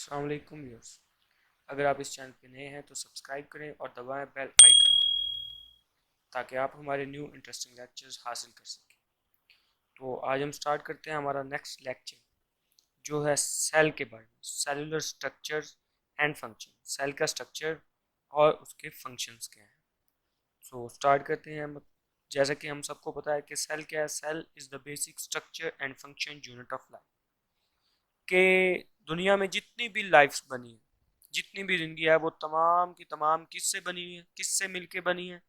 अस्सलाम वालेकुम व्यूअर्स। अगर आप इस चैनल पे नए हैं तो सब्सक्राइब करें और दबाएं बेल आइकन को ताकि आप हमारे न्यू इंटरेस्टिंग लेक्चर्स हासिल कर सकें। तो आज हम स्टार्ट करते हैं हमारा नेक्स्ट लेक्चर जो है सेल के बारे में, cellular structure and function. Cell का स्ट्रक्चर और उसके फंक्शंस क्या हैं। सो स्टार्ट करते हैं। जैसा कि हम सबको पता है कि सेल क्या है। Cell is the basic structure and function unit of life. के दुनिया में जितनी भी लाइफ्स बनी है, जितनी भी जिंदगी है, वो तमाम की तमाम किससे बनी हुई है, किससे मिलके बनी है?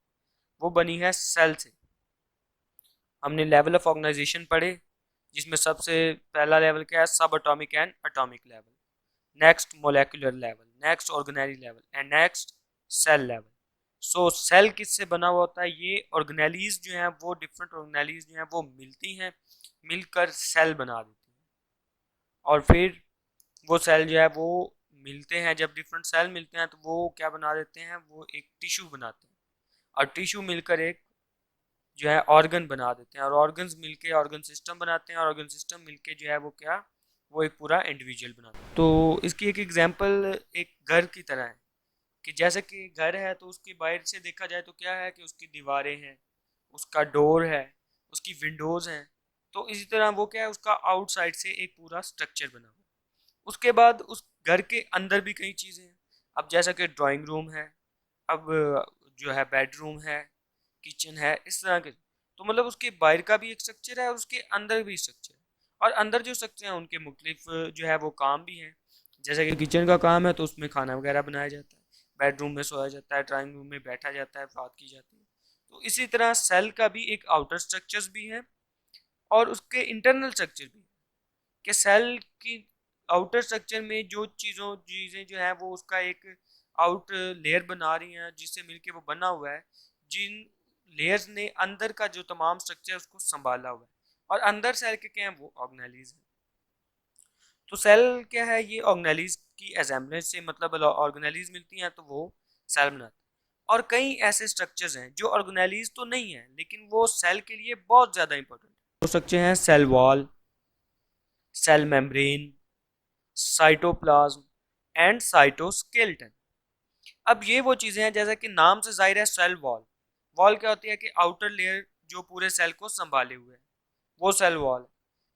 वो बनी है सेल से। हमने लेवल ऑफ ऑर्गेनाइजेशन पढ़े, जिसमें सबसे पहला लेवल क्या है? Subatomic and atomic level, next molecular level, next organelle level and next cell level. So cell किससे बना हुआ होता है? ये ऑर्गेनेलीज जो हैं, वो डिफरेंट ऑर्गेनेलीज जो हैं वो मिलती हैं, मिलकर सेल बना देती हैं। और फिर वो सेल जो है वो मिलते हैं, जब डिफरेंट सेल मिलते हैं तो वो क्या बना देते हैं? वो एक टिश्यू बनाते हैं, और टिश्यू मिलकर एक जो है ऑर्गन बना देते हैं, और ऑर्गन्स मिलके ऑर्गन सिस्टम बनाते हैं, और ऑर्गन सिस्टम मिलके जो है वो क्या? वो एक पूरा इंडिविजुअल बनाते हैं। तो इसकी एक एग्जांपल एक घर की तरह है, कि जैसे कि घर है तो उसकी बाहर से देखा जाए तो क्या है कि उसकी दीवारें हैं, उसका डोर है, उसकी विंडोज हैं। तो इसी तरह वो क्या है? उसका आउटसाइड से एक पूरा स्ट्रक्चर बना हुआ। उसके बाद उस घर के अंदर भी कई चीज़ें हैं। अब जैसा कि ड्राइंग रूम है, अब जो है बेडरूम है, किचन है, इस तरह के। तो मतलब उसके बाहर का भी एक स्ट्रक्चर है और उसके अंदर भी स्ट्रक्चर है। और अंदर जो स्ट्रक्चर हैं उनके मुख्तलिफ जो है वो काम भी हैं। जैसे कि किचन का काम है तो उसमें खाना वगैरह बनाया जाता है, बेडरूम में सोया जाता है, ड्राइंग रूम में बैठा जाता है, बात की जाती है। तो इसी तरह सेल का भी एक आउटर स्ट्रक्चर्स भी है और उसके इंटरनल स्ट्रक्चर भी है। कि सेल की आउटर स्ट्रक्चर में जो चीज़ें जो है वो उसका एक आउट लेयर बना रही हैं, जिससे मिलके वो बना हुआ है। जिन लेयर्स ने अंदर का जो तमाम स्ट्रक्चर है उसको संभाला हुआ है। और अंदर सेल के क्या है? वो ऑर्गेनेलीज है। तो सेल क्या है? ये ऑर्गेनेलीज की असेंबलेज से, मतलब ऑर्गेनेलीज मिलती हैं तो वो सेल बनाते हैं। और कई ऐसे स्ट्रक्चर्स हैं जो ऑर्गेनेलीज तो नहीं है, लेकिन वो सेल के लिए बहुत ज़्यादा इंपॉर्टेंट है। वो स्ट्रक्चर हैं cell wall, cell membrane, cytoplasm and cytoskeleton. अब ये वो चीजें हैं, जैसा कि नाम से जाहिर है, सेल वॉल। वॉल क्या होती है? कि आउटर लेयर जो पूरे सेल को संभाले हुए है, वो सेल वॉल है।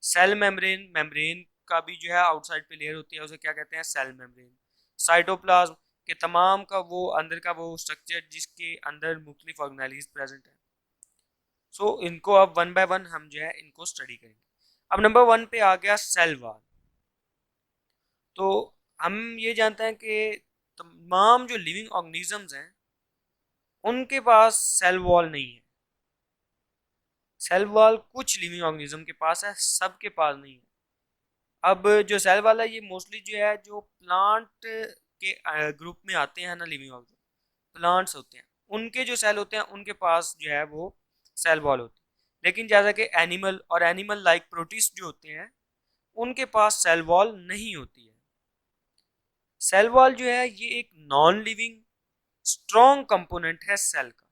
सेल मेम्ब्रेन, मेम्ब्रेन का भी जो है आउटसाइड पे लेयर होती है, उसे क्या कहते हैं? Cell membrane. साइटोप्लाज्म के तमाम का वो अंदर का वो स्ट्रक्चर जिसके अंदर मुख्तलिफ ऑर्गेनेलीज प्रेजेंट है। सो इनको अब वन बाय वन हम जो है इनको स्टडी करेंगे। अब नंबर वन पे आ गया सेल वॉल। तो हम ये जानते हैं कि तमाम जो लिविंग ऑर्गेनिजम्स हैं उनके पास सेल वॉल नहीं है। सेल वॉल कुछ लिविंग ऑर्गेनिज्म के पास है, सबके पास नहीं है। अब जो सेल वॉल है ये मोस्टली जो है जो प्लांट के ग्रुप में आते हैं ना, लिविंग ऑर्गेनिज्म प्लांट्स होते हैं, उनके जो सेल होते हैं उनके पास जो है वो सेल वॉल होती है। लेकिन जैसा कि एनिमल और एनिमल लाइक प्रोटिस्ट जो होते हैं उनके पास सेल वॉल नहीं होती है। सेल वॉल जो है ये एक नॉन लिविंग स्ट्रॉन्ग कंपोनेंट है सेल का।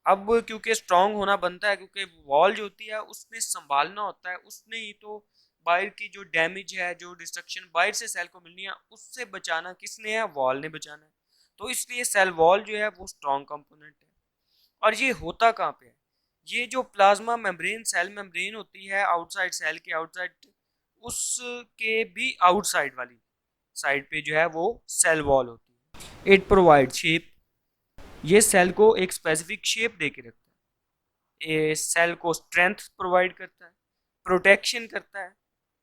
अब क्योंकि स्ट्रॉन्ग होना बनता है, क्योंकि वॉल जो होती है उसने संभालना होता है, उसने ही तो बाहर की जो डैमेज है, जो डिस्ट्रक्शन बाहर से सेल को मिलनी है, उससे बचाना किसने है? वॉल ने बचाना है। तो इसलिए सेल वॉल जो है वो स्ट्रॉन्ग कंपोनेंट है। और ये होता कहाँ पे है? ये जो प्लाज्मा मेम्ब्रेन, सेल मेम्ब्रेन होती है आउटसाइड, सेल के आउटसाइड, उसके भी आउटसाइड वाली साइड पे जो है वो सेल वॉल होती है। इट प्रोवाइड शेप, ये सेल को एक स्पेसिफिक शेप दे के रखता है। ये सेल को स्ट्रेंथ प्रोवाइड करता है, प्रोटेक्शन करता है,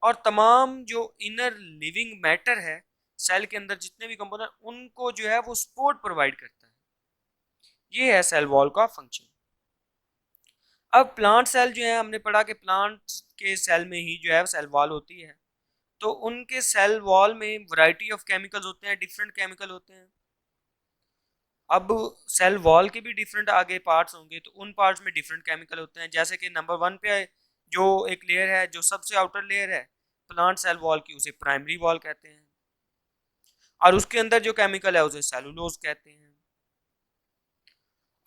और तमाम जो इनर लिविंग मैटर है सेल के अंदर, जितने भी कंपोनेंट उनको जो है वो सपोर्ट प्रोवाइड करता है। ये है सेल वॉल का फंक्शन। अब प्लांट सेल जो है, हमने पढ़ा कि प्लांट के सेल में ही जो है सेल वॉल होती है। तो उनके सेल वॉल में वैरायटी ऑफ केमिकल्स होते हैं, डिफरेंट केमिकल होते हैं। अब सेल वॉल के भी डिफरेंट आगे पार्ट्स होंगे, तो उन पार्ट्स में डिफरेंट केमिकल होते हैं। जैसे कि नंबर वन पे जो एक लेयर है, जो सबसे आउटर लेयर है प्लांट सेल वॉल की, उसे प्राइमरी वॉल कहते हैं। और उसके अंदर जो केमिकल है उसे सेलुलोज कहते हैं।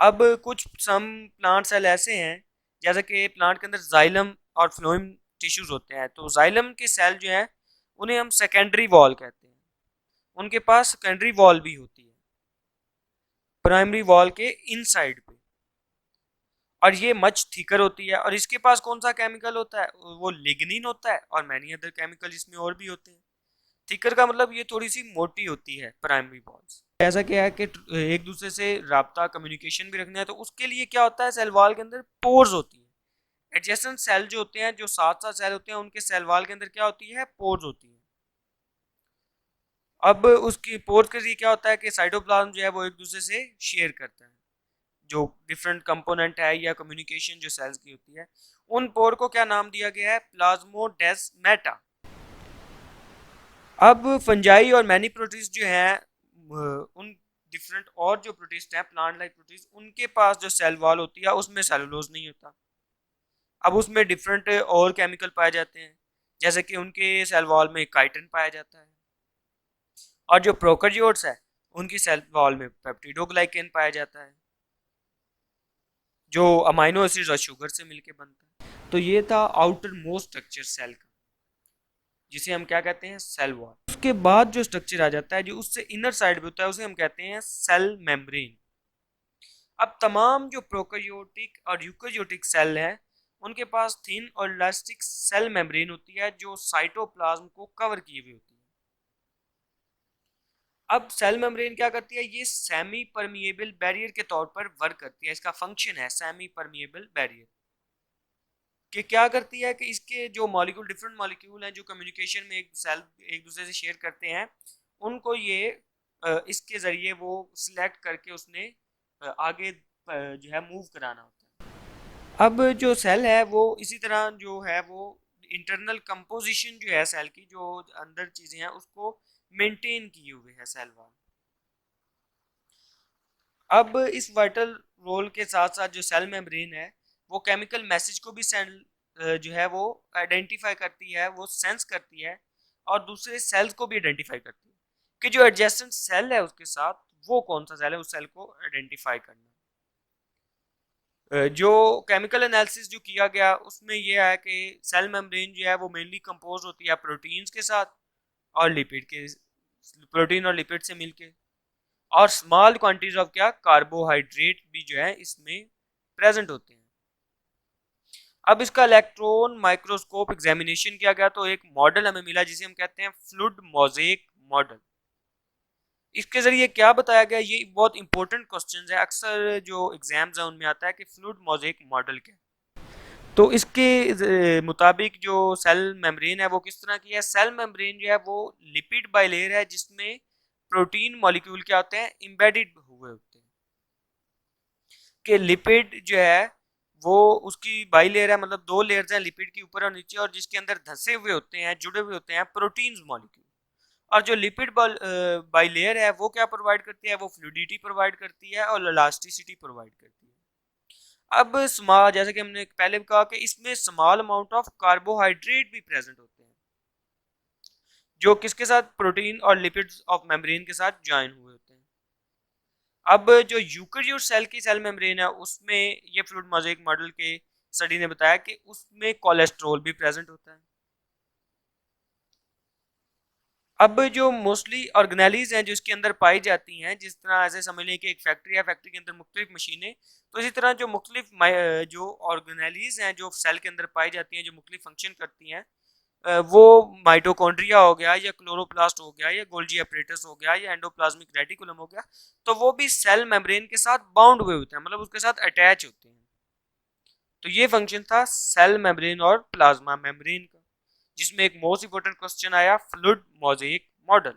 अब कुछ सम प्लांट सेल ऐसे हैं, जैसे कि प्लांट के अंदर जाइलम और फ्लोएम टिश्यूज होते हैं। तो जाइलम के सेल जो है उन्हें हम सेकेंडरी वॉल कहते हैं। उनके पास सेकेंडरी वॉल भी होती है प्राइमरी वॉल के इनसाइड पे, और ये मच थिकर होती है। और इसके पास कौन सा केमिकल होता है, वो लिग्निन होता है, और मैनी अदर केमिकल इसमें और भी होते हैं। थिकर का मतलब ये थोड़ी सी मोटी होती है प्राइमरी वॉल्स। ऐसा क्या है कि एक दूसरे से राब्ता कम्युनिकेशन भी रखना है, तो उसके लिए क्या होता है, सेल वॉल के अंदर पोर्स होती है। एडजेसेंट सेल जो होते हैं, जो साथ साथ सेल होते हैं, उनके सेल वॉल के अंदर क्या होती है, पोर्स होती है। अब उसकी पोर्स के लिए क्या होता है कि साइटोप्लाज्म जो है वो एक दूसरे से शेयर करता है, जो डिफरेंट कंपोनेंट है या कम्युनिकेशन जो सेल्स की होती है। उन पोर को क्या नाम दिया गया है, प्लाज्मोडेस्माटा। अब फंजाई और मैनी प्रोटिस्ट जो हैं, उन डिफरेंट और जो प्रोटिस्ट हैं, प्लांट लाइक प्रोटिस्ट, उनके पास जो सेल वॉल होती है उसमें सेलुलोज नहीं होता। अब उसमें डिफरेंट और केमिकल पाए जाते हैं, जैसे कि उनके सेल वॉल में काइटिन पाया जाता है, और जो प्रोकैरियोट्स है उनकी सेल वॉल में पेप्टिडोग्लाइकेन पाया जाता है, जो अमाइनो एसिड्स और शुगर से मिलके बनता है। तो ये था आउटर मोस्ट स्ट्रक्चर सेल का, जिसे हम क्या कहते हैं, सेल वॉल। उसके बाद जो स्ट्रक्चर आ जाता है जो उससे इनर साइड पे होता है, उसे हम कहते हैं सेल मेम्ब्रेन। अब तमाम जो प्रोकैरियोटिक और यूकैरियोटिक सेल हैं, उनके पास थिन और इलास्टिक सेल मेम्ब्रेन होती है जो साइटोप्लाज्म को कवर किए हुए होती है। अब सेल मेम्ब्रेन क्या करती है, ये सेमी परमिएबल बैरियर के तौर पर वर्क करती है। इसका फंक्शन है सेमी परमिएबल बैरियर, कि क्या करती है कि इसके जो मॉलिक्यूल, डिफरेंट मॉलिक्यूल हैं जो कम्युनिकेशन में एक सेल एक दूसरे से शेयर करते हैं, उनको ये इसके जरिए वो सिलेक्ट करके उसने आगे जो है मूव कराना होता है। अब जो सेल है वो इसी तरह जो है वो इंटरनल कंपोजिशन जो है सेल की, जो अंदर चीजें हैं उसको मेंटेन किए हुए है सेल वॉल। अब इस वाइटल रोल के साथ साथ जो सेल मेम्ब्रेन है वो केमिकल मैसेज को भी सेल जो है वो आइडेंटिफाई करती है, वो सेंस करती है, और दूसरे सेल्स को भी आइडेंटिफाई करती है कि जो एडजेसेंट सेल है उसके साथ वो कौन सा सेल है, उस सेल को आइडेंटिफाई करना। जो केमिकल एनालिसिस जो किया गया उसमें यह है कि सेल मेम्ब्रेन जो है वो मेनली कंपोज होती है प्रोटीन्स के साथ और लिपिड के, प्रोटीन और लिपिड से मिलके, और स्मॉल क्वांटिटीज ऑफ क्या, कार्बोहाइड्रेट भी जो है इसमें प्रेजेंट होते हैं। अब इसका इलेक्ट्रॉन माइक्रोस्कोप एग्जामिनेशन किया गया तो एक मॉडल हमें मिला जिसे हम कहते हैं फ्लूइड मोज़ेक मॉडल। इसके जरिए क्या बताया गया, ये बहुत इंपॉर्टेंट क्वेश्चन है, अक्सर जो एग्जाम्स है उनमें आता है कि फ्लूइड मोज़ेक मॉडल क्या। तो इसके मुताबिक जो सेल मेम्ब्रेन है वो किस तरह की है, सेल मेम्ब्रेन जो है वो लिपिड बाइलेयर है जिसमें प्रोटीन मॉलिक्यूल क्या होते हैं, एम्बेडेड हुए होते हैं। कि लिपिड जो है वो उसकी बाई लेयर है, मतलब दो लेयर्स हैं लिपिड की, ऊपर और नीचे, और जिसके अंदर धंसे हुए होते हैं, जुड़े हुए होते हैं प्रोटीन्स मॉलिक्यूल। और जो लिपिड बाई लेयर है वो क्या प्रोवाइड करती है, वो फ्लूइडिटी प्रोवाइड करती है और इलास्टिसिटी प्रोवाइड करती है। अब स्मॉल, जैसे कि हमने पहले कहा कि इसमें स्मॉल अमाउंट ऑफ कार्बोहाइड्रेट भी प्रेजेंट होते हैं, जो किसके साथ, प्रोटीन और लिपिड्स ऑफ मेम्ब्रेन के साथ ज्वाइन हुए होते हैं। अब जो यूकेरियोट सेल की सेल मेम्ब्रेन है उसमें ये फ्लूइड मोज़ेक मॉडल के स्टडी ने बताया कि उसमें कोलेस्ट्रॉल भी प्रेजेंट होता है। अब जो मोस्टली ऑर्गेनेलीज हैं जो इसके अंदर पाई जाती हैं, जिस तरह ऐसे समझ लें कि एक फैक्ट्री है, फैक्ट्री के अंदर मुख्तलिफ मशीनें, तो इसी तरह जो मुख्तलिफ जो ऑर्गेनेलीज हैं जो सेल के अंदर पाई जाती हैं, जो मुख्तलिफ फंक्शन करती हैं, वो माइटोकॉन्ड्रिया हो गया या क्लोरोप्लास्ट हो गया या गोल्जी अपरेटस हो गया या एंडोप्लाज्मिक रेटिकुलम हो गया, तो वो भी सेल मेम्ब्रेन के साथ बाउंड हुए होते हैं, मतलब उसके साथ अटैच होते हैं। तो ये फंक्शन था सेल मेम्ब्रेन और प्लाज्मा मेम्ब्रेन का, जिसमें एक मोस्ट इंपोर्टेंट क्वेश्चन आया फ्लूइड मोज़ेक मॉडल।